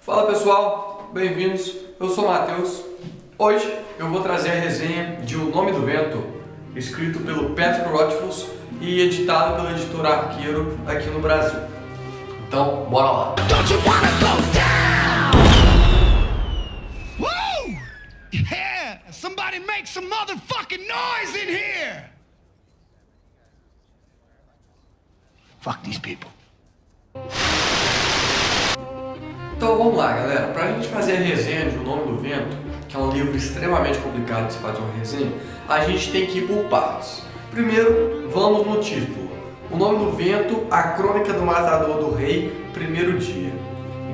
Fala pessoal, bem-vindos, eu sou o Matheus. Hoje eu vou trazer a resenha de O Nome do Vento, escrito pelo Patrick Rothfuss e editado pela editora Arqueiro aqui no Brasil. Então, bora lá! Don't you wanna go down? Woo! Yeah! Somebody make some motherfucking noise in here! Fuck these people. Então vamos lá, galera. Para a gente fazer a resenha de O Nome do Vento, que é um livro extremamente complicado de se fazer uma resenha, a gente tem que ir por partes. Primeiro, vamos no título. O Nome do Vento, a crônica do matador do rei, primeiro dia.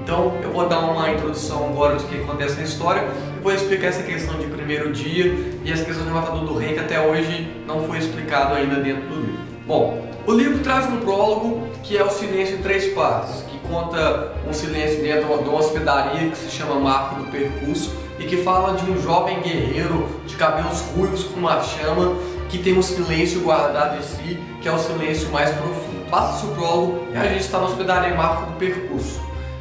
Então eu vou dar uma introdução agora do que acontece na história e vou explicar essa questão de primeiro dia e essa questão do matador do rei que até hoje não foi explicado ainda dentro do livro. Bom, o livro traz um prólogo que é o Silêncio em Três Partes, que conta um silêncio dentro de uma hospedaria que se chama Marco do Percurso e que fala de um jovem guerreiro de cabelos ruivos com uma chama que tem um silêncio guardado em si, que é o silêncio mais profundo. Passa-se o prólogo e a gente está na hospedaria Marco do Percurso.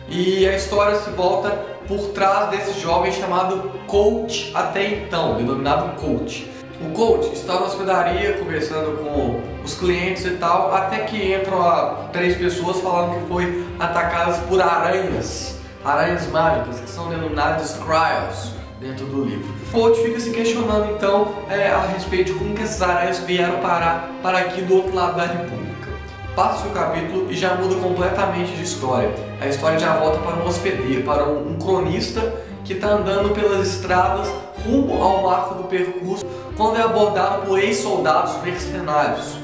E a história se volta por trás desse jovem chamado Colt até então, denominado Colt. O Colt está na hospedaria conversando com os clientes e tal, até que entram três pessoas falando que foi atacadas por aranhas mágicas, que são denominadas Skryos dentro do livro. O Colt fica se questionando então a respeito de como que essas aranhas vieram parar para aqui do outro lado da República. Passa o capítulo e já muda completamente de história. A história já volta para um hospedeiro, para um cronista que está andando pelas estradas rumo ao Marco do Percurso, quando é abordado por ex-soldados mercenários.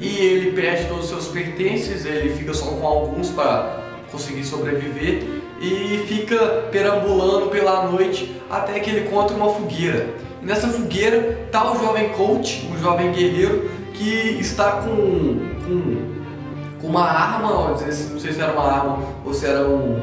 E ele perde todos os seus pertences, ele fica só com alguns para conseguir sobreviver e fica perambulando pela noite até que ele encontra uma fogueira. E nessa fogueira está o jovem Colt, um jovem guerreiro que está com uma arma, não sei se era uma arma ou se era um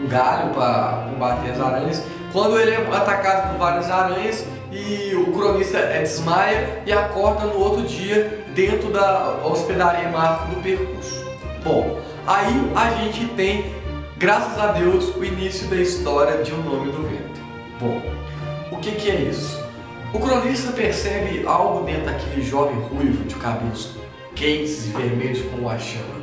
galho para combater as aranhas, quando ele é atacado por várias aranhas e o cronista desmaia e acorda no outro dia dentro da hospedaria Marco do Percurso. Bom, aí a gente tem, graças a Deus, o início da história de O Nome do Vento. Bom, o que é isso? O cronista percebe algo dentro daquele jovem ruivo de cabelos quentes e vermelhos como a chama.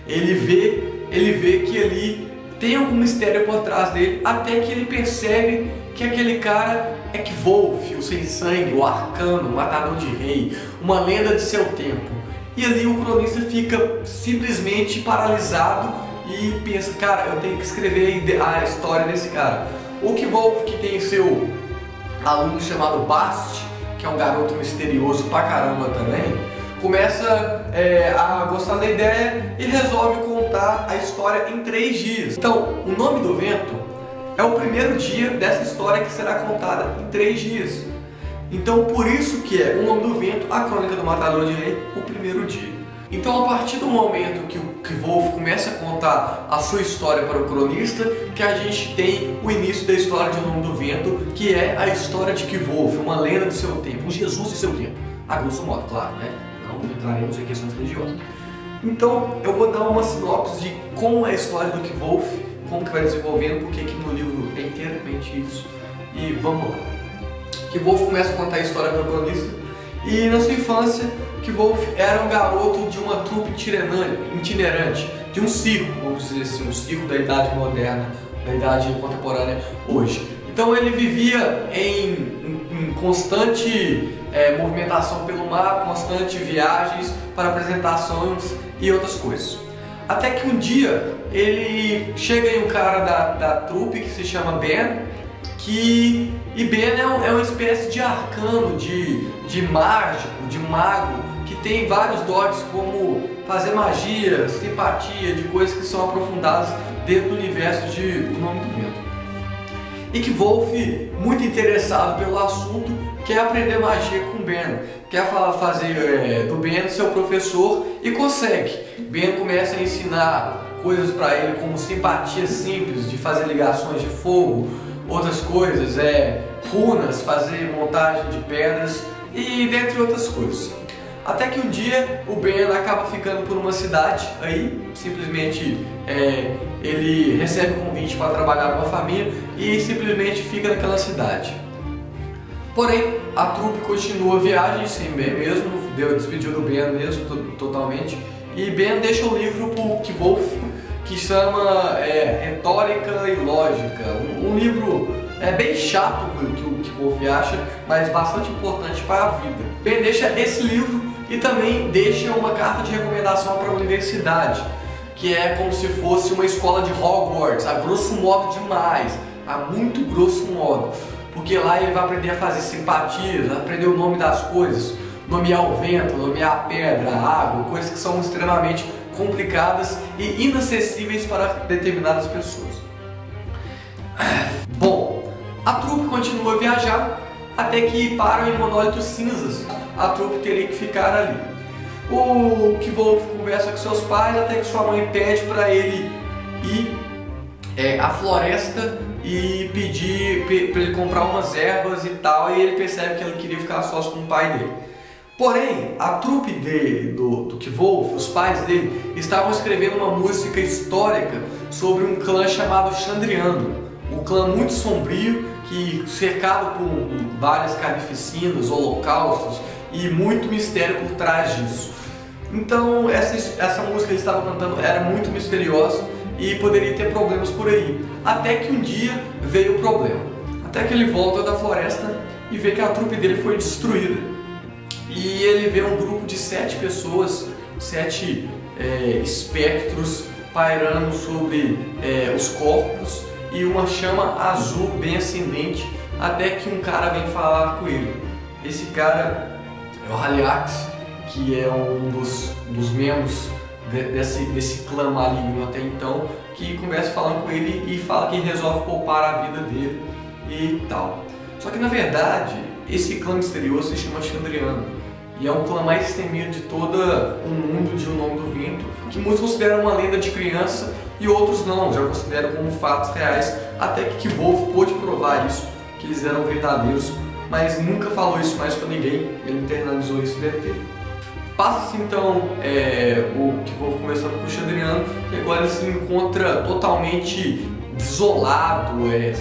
Ele vê que ali tem algum mistério por trás dele, até que ele percebe que aquele cara é Kvolf, o sem sangue, o arcano, o matador de rei, uma lenda de seu tempo. E ali o cronista fica simplesmente paralisado e pensa, cara, eu tenho que escrever a história desse cara. O Kvolf, que tem seu aluno chamado Bast, que é um garoto misterioso pra caramba também, começa a gostar da ideia e resolve contar a história em 3 dias. Então, O Nome do Vento é o primeiro dia dessa história que será contada em 3 dias. Então, por isso que é O Nome do Vento, a crônica do matador de rei, o primeiro dia. Então, a partir do momento que o Kvolf começa a contar a sua história para o cronista, que a gente tem o início da história de O Nome do Vento, que é a história de Kvolf, uma lenda do seu tempo, um Jesus de seu tempo. A grosso modo, claro, né? Não entraremos em questões religiosas. Então, eu vou dar uma sinopse de como é a história do Kvolf, como que vai desenvolvendo, porque aqui no livro é inteiramente isso. E vamos lá. Kvolf começa a contar a história para o cronista. E na sua infância, Kvolf era um garoto de uma trupe itinerante, de um circo, vamos dizer assim, um circo da idade moderna, da idade contemporânea hoje. Então ele vivia em constante movimentação pelo mar, constante viagens para apresentações e outras coisas. Até que um dia ele chega em um cara da trupe que se chama Ben, e Ben é uma espécie de arcano, de mágico, de mago, que tem vários dotes como fazer magia, simpatia, de coisas que são aprofundadas dentro do universo de O Nome do Vento. E Kvolf, muito interessado pelo assunto, quer aprender magia com Ben, quer fazer do Ben seu professor e consegue. Ben começa a ensinar coisas para ele como simpatia simples, de fazer ligações de fogo, outras coisas, runas, fazer montagem de pedras e dentre outras coisas. Até que um dia o Ben acaba ficando por uma cidade, aí simplesmente ele recebe um convite para trabalhar numa família e simplesmente fica naquela cidade. Porém, a trupe continua a viagem sem Ben mesmo, despediu do Ben mesmo totalmente, e Ben deixa o livro para o Kvolf, que chama Retórica e Lógica, um livro bem chato que o Kvolf acha, mas bastante importante para a vida. Ben deixa esse livro e também deixa uma carta de recomendação para a universidade, que é como se fosse uma escola de Hogwarts, a grosso modo demais, a muito grosso modo, porque lá ele vai aprender a fazer simpatias, aprender o nome das coisas, nomear o vento, nomear a pedra, a água, coisas que são extremamente complicadas e inacessíveis para determinadas pessoas. Bom, a trupe continua a viajar até que param em Monólitos Cinzas. A trupe teria que ficar ali. O Kvolf conversa com seus pais até que sua mãe pede para ele ir à floresta e pedir para ele comprar umas ervas e tal, e ele percebe que ele queria ficar sós com o pai dele. Porém, a trupe do Kvolf, os pais dele, estavam escrevendo uma música histórica sobre um clã chamado Chandriano, um clã muito sombrio, que cercado por várias carnificinas, holocaustos e muito mistério por trás disso. Então, essa música que ele estava cantando era muito misteriosa e poderia ter problemas por aí. Até que um dia veio o problema. Até que ele volta da floresta e vê que a trupe dele foi destruída. E ele vê um grupo de 7 pessoas, 7 espectros pairando sobre os corpos e uma chama azul bem ascendente, até que um cara vem falar com ele. Esse cara é o Haliax, que é um dos membros desse clã maligno até então, que conversa falando com ele e fala que resolve poupar a vida dele e tal. Só que na verdade, esse clã misterioso se chama Chandriano. E é um clã mais temido de todo o mundo de O Nome do Vento, que muitos consideram uma lenda de criança e outros não, já consideram como fatos reais, até que Kvolf pôde provar isso, que eles eram verdadeiros, mas nunca falou isso mais pra ninguém, ele internalizou isso dentro dele. Passa-se então o Kvolf conversando com o Chandriano, e agora ele se encontra totalmente desolado,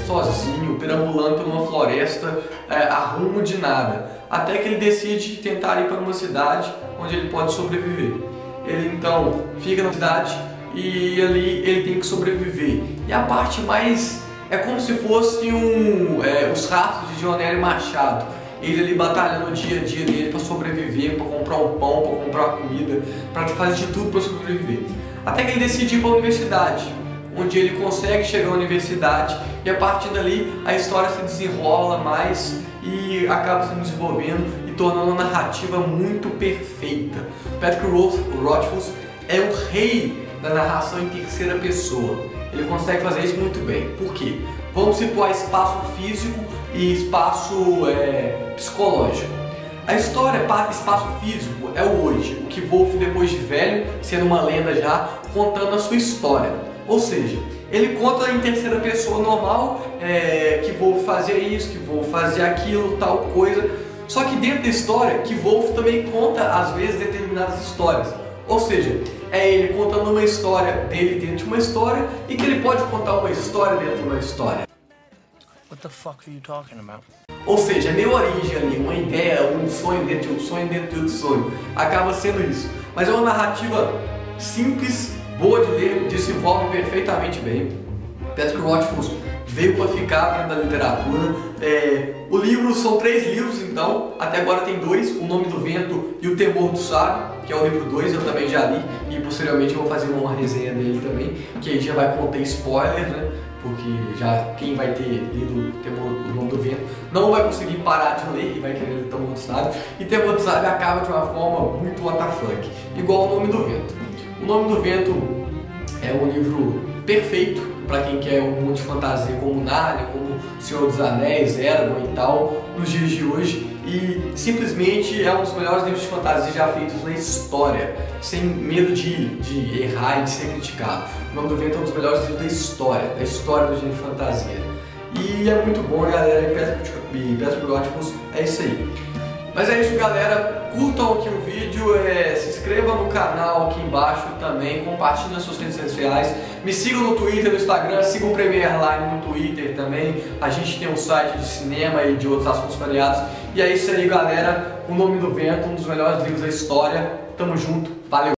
sozinho, perambulando por uma floresta a rumo de nada, até que ele decide tentar ir para uma cidade onde ele pode sobreviver. Ele então fica na cidade e ali ele tem que sobreviver. E a parte mais é como se fosse os ratos de Dionélio Machado. Ele ali batalhando o dia a dia dele para sobreviver, para comprar um pão, para comprar comida, para fazer de tudo para sobreviver. Até que ele decide ir para a universidade, onde ele consegue chegar à universidade e a partir dali a história se desenrola mais e acaba se desenvolvendo e tornando uma narrativa muito perfeita. Patrick Rothfuss é o rei da narração em terceira pessoa. Ele consegue fazer isso muito bem. Por quê? Vamos situar espaço físico e espaço psicológico. A história para espaço físico é o hoje, o Kvolf depois de velho, sendo uma lenda já, contando a sua história. Ou seja, ele conta em terceira pessoa normal, Kvolf fazia isso, Kvolf fazia aquilo, tal coisa. Só que dentro da história, Kvolf também conta às vezes determinadas histórias. Ou seja, é ele contando uma história dele dentro de uma história e que ele pode contar uma história dentro de uma história. What the fuck are you talking about? Ou seja, é meio origem ali, uma ideia, um sonho dentro de outro sonho dentro de outro sonho. Acaba sendo isso. Mas é uma narrativa simples, boa de ler, desenvolve perfeitamente bem. Patrick Rothfuss veio para ficar dentro da literatura. O livro são 3 livros, então, até agora tem 2, O Nome do Vento e O Temor do Sábio, que é o livro 2, eu também já li, e posteriormente eu vou fazer uma resenha dele também, que aí já vai conter spoilers, né? Porque já quem vai ter lido O Nome do Vento não vai conseguir parar de ler e vai querer ler Temor do Sábio, e Temor do Sábio acaba de uma forma muito WTF, igual O Nome do Vento. O Nome do Vento é um livro perfeito para quem quer um mundo de fantasia como Narnia, como Senhor dos Anéis, Eragon e tal, nos dias de hoje, e simplesmente é um dos melhores livros de fantasia já feitos na história, sem medo de errar e de ser criticado. O Nome do Vento é um dos melhores livros da história do gênero de fantasia. E é muito bom, galera, e Patrick Rothfuss é isso aí. Mas é isso, galera, curtam aqui o vídeo, se inscrevam no canal aqui embaixo também, compartilhem nas suas redes sociais, me sigam no Twitter, no Instagram, sigam o Premier Line no Twitter também, a gente tem um site de cinema e de outros assuntos variados, e é isso aí, galera, O Nome do Vento, um dos melhores livros da história, tamo junto, valeu!